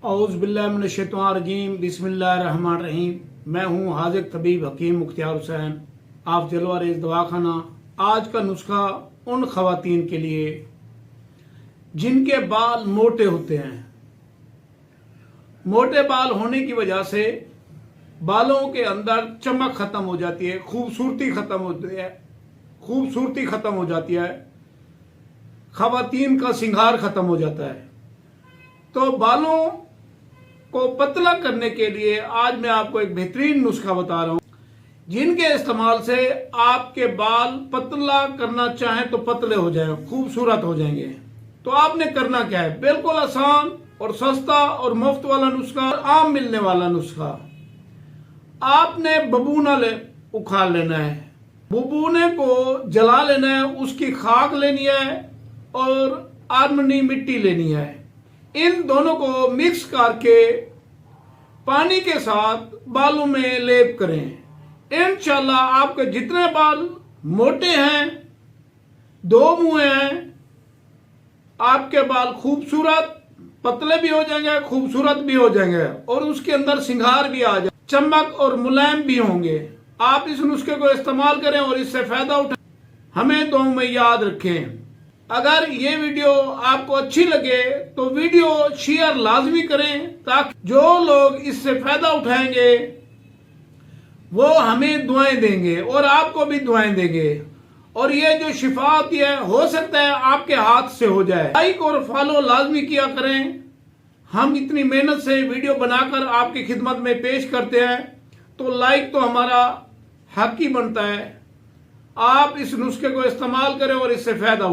औज़ुबिल्लाहिमिनश्शैतानिर्रजीम बिस्मिल्लाहिर्रहमानिर्रहीम। मैं हूँ हाज़िर तबीब हकीम मुख्तियार हुसैन, आप जलवा रेज़ दवाखाना। आज का नुस्खा उन ख़वातीन के लिए जिनके बाल मोटे होते हैं। मोटे बाल होने की वजह से बालों के अंदर चमक ख़त्म हो जाती है, खूबसूरती ख़त्म हो जाती है, ख़वातीन का सिंगार ख़त्म हो जाता है। तो बालों को पतला करने के लिए आज मैं आपको एक बेहतरीन नुस्खा बता रहा हूं, जिनके इस्तेमाल से आपके बाल पतला करना चाहें तो पतले हो जाएं, खूबसूरत हो जाएंगे। तो आपने करना क्या है, बिल्कुल आसान और सस्ता और मुफ्त वाला नुस्खा, आम मिलने वाला नुस्खा। आपने बबूना उखाड़ लेना है, बबूने को जला लेना है, उसकी खाक लेनी है और आर्मनी मिट्टी लेनी है। इन दोनों को मिक्स करके पानी के साथ बालों में लेप करें। इंशाल्लाह आपके जितने बाल मोटे हैं, दो मुंह हैं, आपके बाल खूबसूरत पतले भी हो जाएंगे, खूबसूरत भी हो जाएंगे और उसके अंदर सिंगार भी आ जाए, चमक और मुलायम भी होंगे। आप इस नुस्खे को इस्तेमाल करें और इससे फायदा उठाएं। हमें दुआ में याद रखें। अगर ये वीडियो आपको अच्छी लगे तो वीडियो शेयर लाजमी करें, ताकि जो लोग इससे फायदा उठाएंगे वो हमें दुआएं देंगे और आपको भी दुआएं देंगे। और ये जो शिफा होती है, हो सकता है आपके हाथ से हो जाए। लाइक और फॉलो लाजमी किया करें। हम इतनी मेहनत से वीडियो बनाकर आपकी खिदमत में पेश करते हैं, तो लाइक तो हमारा हक ही बनता है। आप इस नुस्खे को इस्तेमाल करें और इससे फायदा